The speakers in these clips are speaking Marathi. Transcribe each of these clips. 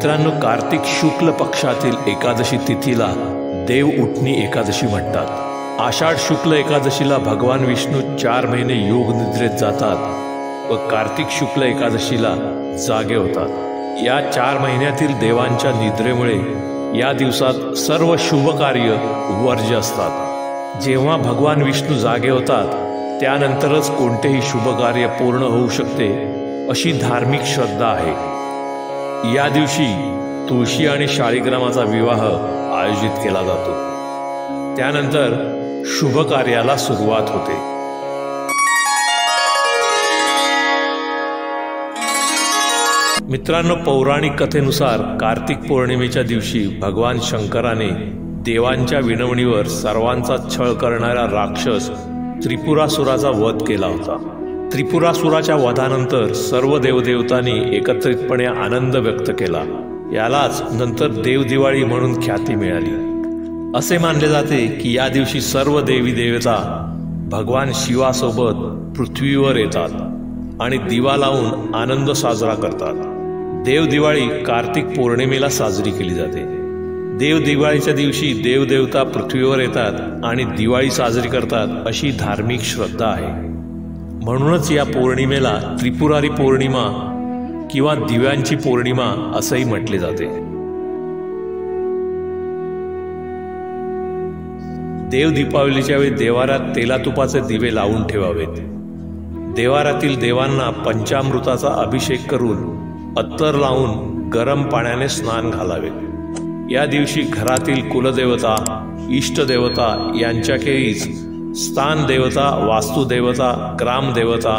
मित्रांनो, कार्तिक शुक्ल पक्षातील एकादशी तिथीला देव उठणी एकादशी म्हणतात। आषाढ शुक्ल एकादशीला भगवान विष्णू 4 महिने योग निद्रेत जातात व कार्तिक शुक्ल एकादशीला जागे होतात। या 4 महिन्यातील देवांच्या निद्रेमुळे या दिवसात सर्व शुभ कार्य वर्ज्य असतात। जेव्हा भगवान विष्णू जागे होतात त्यानंतरच कोणतेही शुभ कार्य पूर्ण होऊ शकते अशी धार्मिक श्रद्धा आहे। या दिवशी तुळशी आणि शाळीग्रामाचा विवाह आयोजित केला जातो। त्यानंतर शुभ कार्याला सुरुवात होते। मित्रांनो, पौराणिक कथेनुसार कार्तिक पौर्णिमेच्या दिवशी भगवान शंकराने देवांच्या विनवणीवर सर्वांचा छळ करणारा राक्षस त्रिपुरासुराचा वध केला होता। त्रिपुरासुराच्या वधानंतर सर्व देवदेवतांनी एकत्रितपणे आनंद व्यक्त केला। यालाच नंतर देवदिवाळी म्हणून ख्याती मिळाली। असे मानले जाते की या दिवशी सर्व देवी देवता भगवान शिवासोबत पृथ्वीवर येतात आणि दिवा लावून आनंद साजरा करतात। देवदिवाळी कार्तिक पौर्णिमेला साजरी केली जाते। देवदिवाळीच्या दिवशी देवदेवता पृथ्वीवर येतात आणि दिवाळी साजरी करतात अशी धार्मिक श्रद्धा आहे। म्हणूनच या पौर्णिमेला त्रिपुरारी पौर्णिमा किंवा दिव्यांची पौर्णिमा असेही म्हटले जाते। देव दीपावलीच्या वेळी देवाऱ्यात तेला तुपाचे दिवे लावून ठेवावेत। देवाऱ्यातील देवांना पंचामृताचा अभिषेक करून अत्तर लावून गरम पाण्याने स्नान घालावे। या दिवशी घरातील कुलदेवता, इष्टदेवता यांच्याखेरीज स्थान देवता, वास्तुदेवता, ग्रामदेवता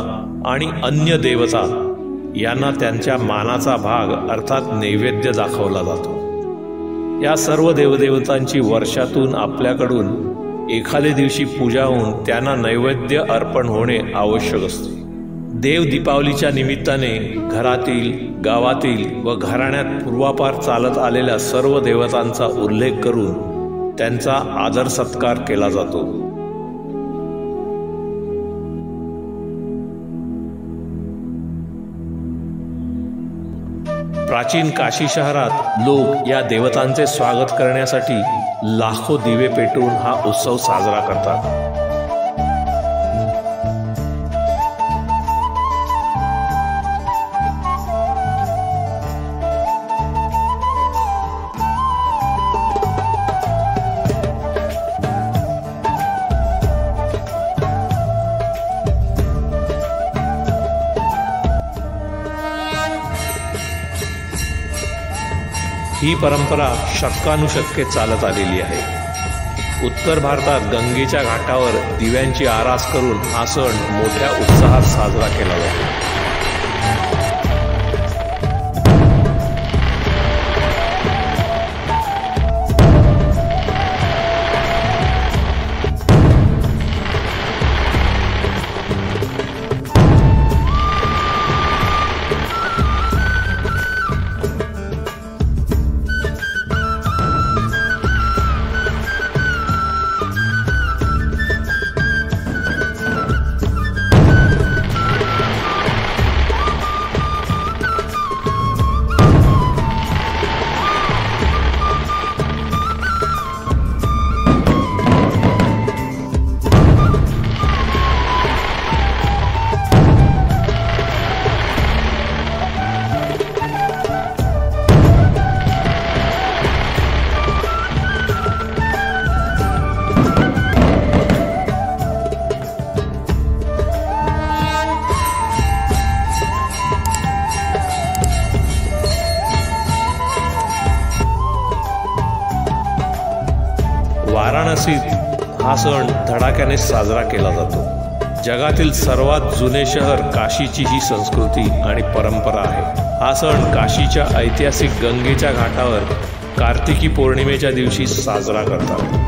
आणि अन्य देवता यांना त्यांच्या मानाचा भाग अर्थात नैवेद्य दाखवला जातो। या सर्व देवदेवतांची वर्षातून आपल्याकडून एखाद्या दिवशी पूजा होऊन त्यांना नैवेद्य अर्पण होणे आवश्यक असते। देव दीपावलीच्या निमित्ताने घरातील, गावातील व घराण्यात पूर्वापार चालत आलेल्या सर्व देवतांचा उल्लेख करून त्यांचा आदर सत्कार केला जातो। प्राचीन काशी शहरात लोक या देवतांचे स्वागत करण्यासाठी लाखो दिवे पेटवून हा उत्सव साजरा करतात। ही परंपरा शतकानुशतके चालत आलेली आहे। उत्तर भारतात गंगेच्या घाटावर दिव्यांची आरास करून हा सण मोठ्या उत्साहात साजरा केला जातो। वाराणसीत हा सण धडाक्याने साजरा केला जातो। जगातील सर्वात जुने शहर काशीची ही संस्कृती आणि परंपरा आहे। हा सण काशीच्या ऐतिहासिक गंगेच्या घाटावर कार्तिकी पौर्णिमेच्या दिवशी साजरा करतात।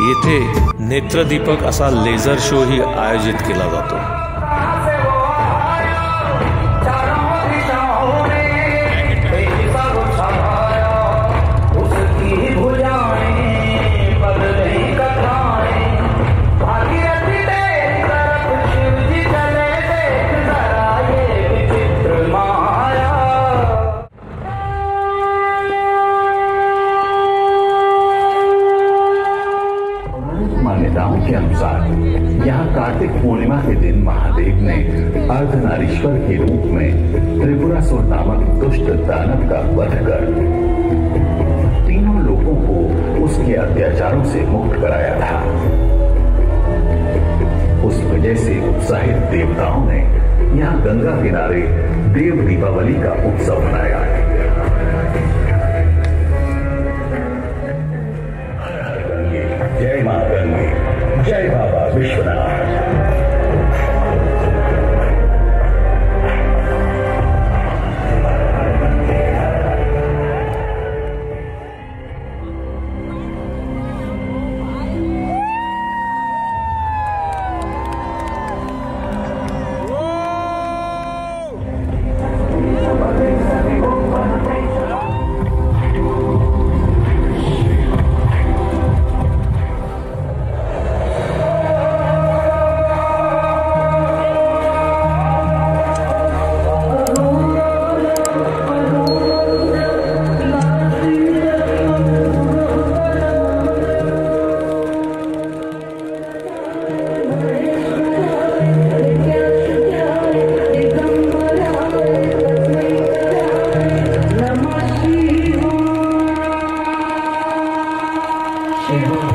येथे नेत्रदीपक असा लेझर शोही आयोजित केला जातो। मान्यताओं के अनुसार यहाँ कार्तिक पूर्णिमा के दिन महादेव ने अर्धनारीश्वर के रूप में त्रिपुरासुर नामक दुष्ट दानव का वध कर तीनों लोगों को उसके अत्याचारों से मुक्त कराया था। उस वजह से उत्साहित देवताओं ने यहाँ गंगा किनारे देव दीपावली का उत्सव मनाया। जय मां गंगे, जय बाबा विश्वनाथ। Shiva.